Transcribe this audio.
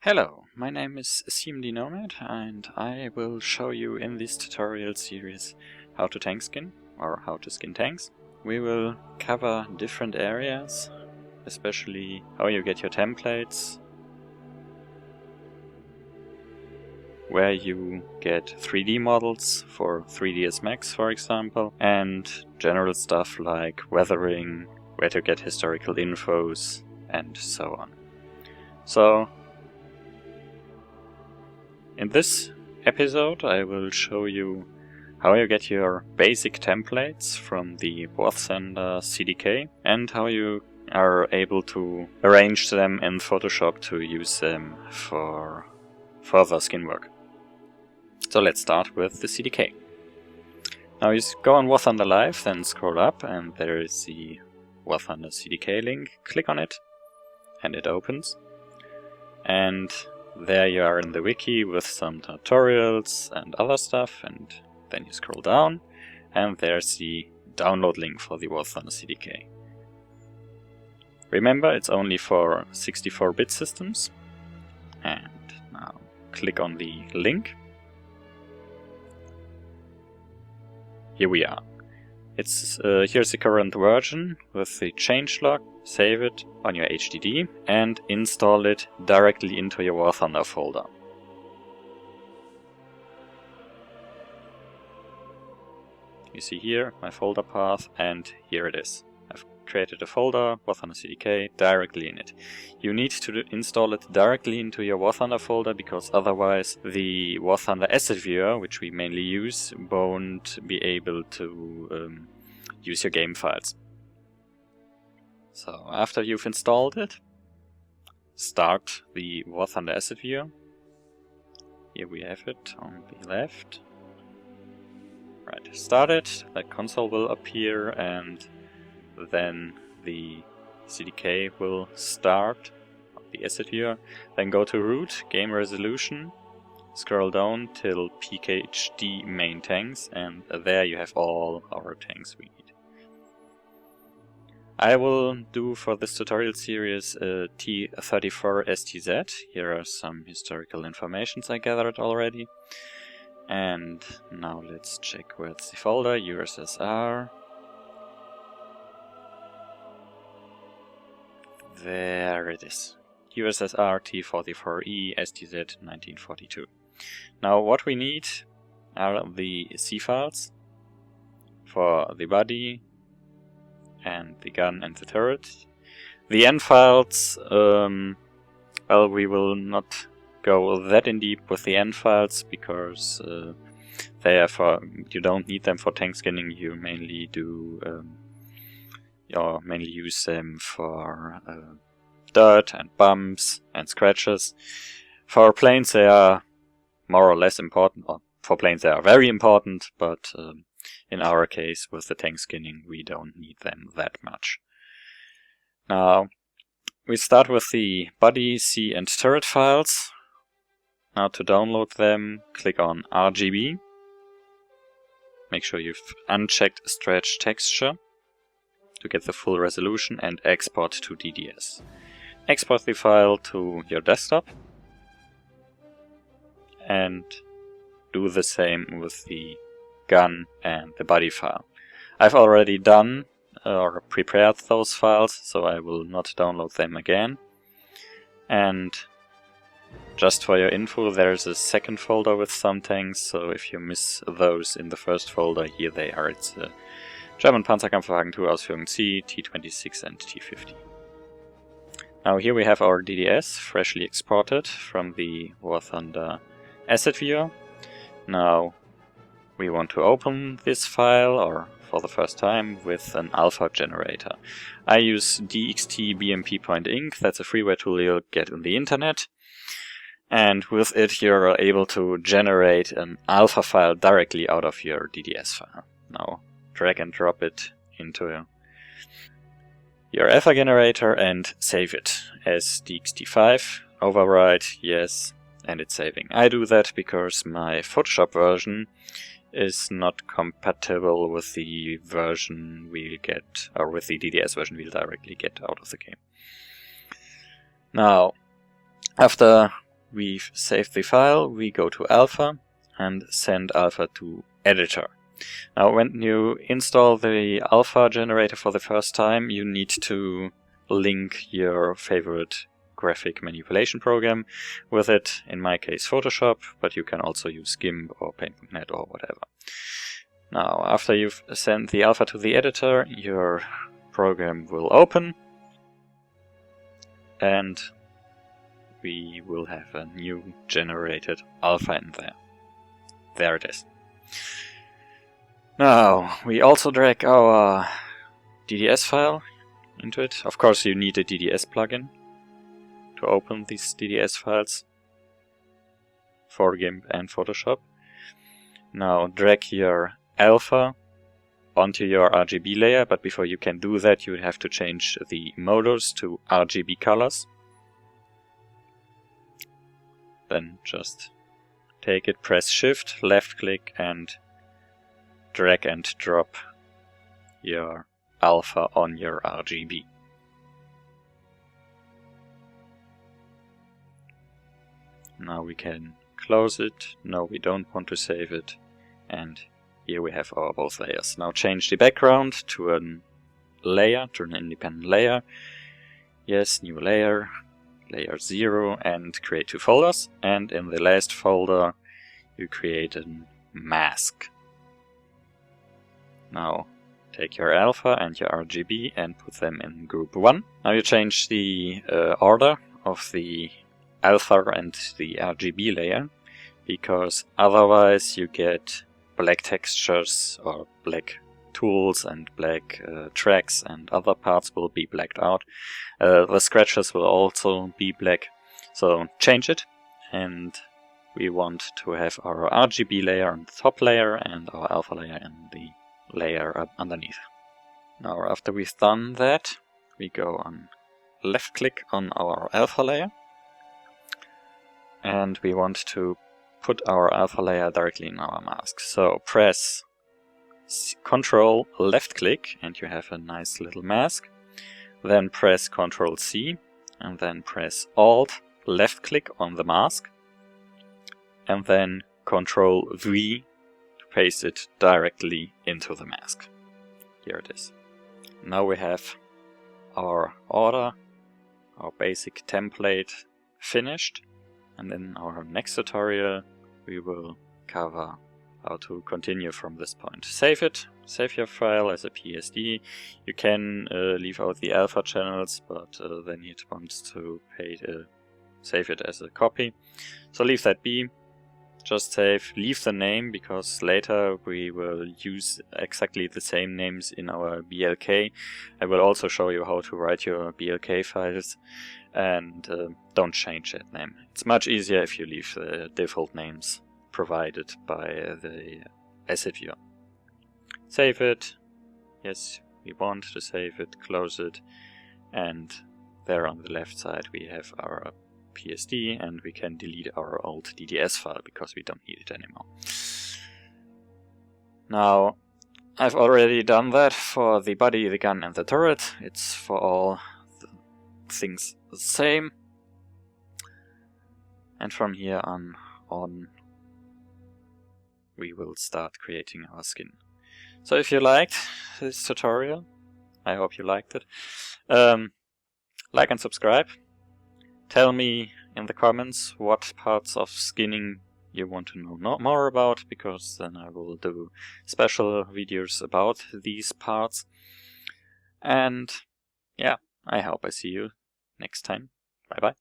Hello, my name is Cmd-Nomad and I will show you in this tutorial series how to tank skin or how to skin tanks. We will cover different areas, especially how you get your templates, where you get 3D models for 3ds Max for example, and general stuff like weathering, where to get historical infos and so on. So in this episode I will show you how you get your basic templates from the Warthunder CDK and how you are able to arrange them in Photoshop to use them for further skin work. So let's start with the CDK. Now you go on Warthunder Live, then scroll up and there is the Warthunder CDK link. Click on it and it opens. And there you are in the wiki with some tutorials and other stuff, and then you scroll down and there's the download link for the Warthunder CDK. Remember, it's only for 64-bit systems. And now click on the link. Here we are. Here's the current version with the changelog. Save it on your HDD and install it directly into your Warthunder folder. You see here my folder path, and here it is. I've created a folder, Warthunder CDK, directly in it. You need to install it directly into your Warthunder folder, because otherwise the Warthunder asset viewer, which we mainly use, won't be able to use your game files. So after you've installed it, start the Warthunder asset viewer. Here we have it on the left. Right, start it, the console will appear and then the CDK will start the asset viewer. Then go to root, game resolution, scroll down till PKHD main tanks, and there you have all our tanks we need. I will do for this tutorial series T34 STZ. Here are some historical informations I gathered already. And now let's check where's the folder, USSR. There it is. USSR T44E STZ 1942. Now what we need are the C files for the body and the gun and the turret. The N files, well, we will not go that in deep with the N files because they are you don't need them for tank skinning. You mainly mainly use them for dirt and bumps and scratches. For planes they are more or less important, or for planes they are very important, but in our case, with the tank skinning, we don't need them that much. Now, we start with the body, C and turret files. Now to download them, click on RGB. Make sure you've unchecked stretch texture to get the full resolution, and export to DDS. Export the file to your desktop and do the same with the gun and the body file. I've already done or prepared those files, so I will not download them again. And just for your info, there's a second folder with some tanks, so if you miss those in the first folder, here they are. It's German Panzerkampfwagen 2 Ausführung C, T26 and T50. Now here we have our DDS freshly exported from the Warthunder asset viewer. Now we want to open this file, or for the first time, with an alpha generator. I use dxt-bmp.inc, that's a freeware tool you'll get on the internet. And with it you're able to generate an alpha file directly out of your DDS file. Now drag and drop it into your alpha generator and save it as dxt5. Overwrite, yes, and it's saving. I do that because my Photoshop version is not compatible with the version we'll get, or with the DDS version we'll directly get out of the game. Now, after we've saved the file, we go to alpha and send alpha to editor. Now when you install the alpha generator for the first time, you need to link your favorite graphic manipulation program with it, in my case Photoshop, but you can also use GIMP or Paint.net or whatever. Now after you've sent the alpha to the editor, your program will open and we will have a new generated alpha in there. There it is. Now we also drag our DDS file into it. Of course you need a DDS plugin to open these DDS files for GIMP and Photoshop. Now drag your alpha onto your RGB layer, but before you can do that you have to change the modus to RGB colors. Then just take it, press Shift, left click and drag and drop your alpha on your RGB. Now we can close it. No, we don't want to save it. And here we have our both layers. Now change the background to an layer, to an independent layer. Yes, new layer, layer 0, and create 2 folders. And in the last folder you create a mask. Now take your alpha and your RGB and put them in group 1. Now you change the order of the alpha and the RGB layer, because otherwise you get black textures or black tools and black tracks, and other parts will be blacked out. The scratches will also be black. So change it, and we want to have our RGB layer on the top layer and our alpha layer in the layer up underneath. Now after we've done that, we go on left click on our alpha layer, and we want to put our alpha layer directly in our mask. So press Ctrl left click and you have a nice little mask. Then press Ctrl C and then press Alt left click on the mask, and then Ctrl V to paste it directly into the mask. Here it is. Now we have our order, our basic template finished, and in our next tutorial we will cover how to continue from this point. Save it, save your file as a PSD. You can leave out the alpha channels, but then it wants to save it as a copy. So leave that be. Just save, leave the name, because later we will use exactly the same names in our BLK. I will also show you how to write your BLK files, and don't change that name. It's much easier if you leave the default names provided by the asset viewer. Save it. Yes, we want to save it, close it, and there on the left side we have our PSD, and we can delete our old DDS file because we don't need it anymore. Now, I've already done that for the body, the gun, and the turret. It's for all the things the same. And from here on we will start creating our skin. So if you liked this tutorial, I hope you liked it, like and subscribe. Tell me in the comments what parts of skinning you want to know more about, because then I will do special videos about these parts. And yeah, I hope I see you next time. Bye bye.